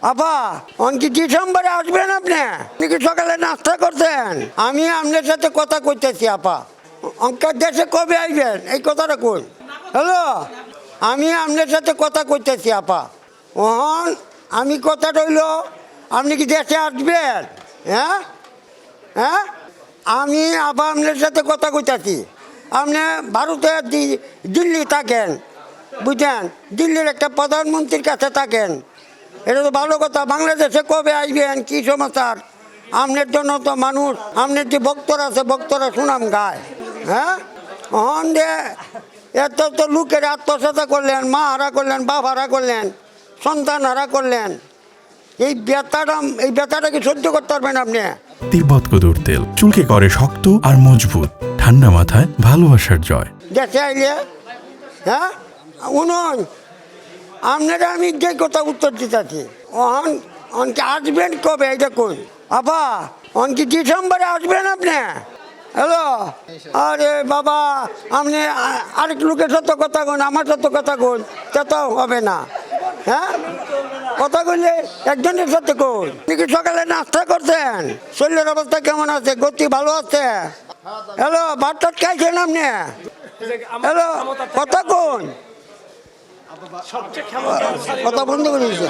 আপা অঙ্কি ডিসেম্বরে আসবেন আপনি কি সকালে নাস্তা করছেন? আমি আপনার সাথে কথা কইতেছি আপা। অঙ্কের দেশে কবে আইবেন এই কথাটা কই। হ্যালো, আমি আপনার সাথে কথা কইতেছি আপা। ওহন আমি কথা রইল, আপনি কি দেশে আসবেন? হ্যাঁ হ্যাঁ, আমি আবার আপনার সাথে কথা কইতাছি। আপনি ভারতে দিল্লি থাকেন, বুঝছেন, দিল্লির একটা প্রধানমন্ত্রীর কাছে থাকেন। এটা তো ভালো কথা। বাংলাদেশে কবে আসবেন, কী সমাচার? আপনার জন্য তো মানুষ, আপনার যে ভক্তরা আছে ভক্তরা সুনাম গায়। হ্যাঁ, হন যে এত তো লোকের আত্মসাতা করলেন, মা হারা করলেন, বাপ হারা করলেন, সন্তান হারা করলেন। এই ব্যথাটা কি সহ্য করতে পারবেন আপনি? তিব্বত কদুর তেল চুলকে করে শক্ত আর মজবুত, ঠান্ডা মাথায় ভালোবাসার জয়। দেশে আইলে হ্যাঁ উনুন আপনারা আমি যে কথা উত্তর দিতেছি। অনকি আসবেন কবে এটা কোন আপা? অনকি ডিসেম্বরে আসবেন আপনি? হ্যালো, আরে বাবা, আপনি আরেক লোকের সাথে কথা কন, আমার সাথে কথা কন, তো হবে না। হ্যাঁ, কথা কইলে একজনের সাথে কই। আপনি কি সকালে নাস্তা করছেন? শরীরের অবস্থা কেমন আছে? গতি ভালো আছে? হ্যালো, ভাত টাত খাইছেন আপনি? হ্যালো, কথা কোন? কথা বন্ধ করে দিয়েছে।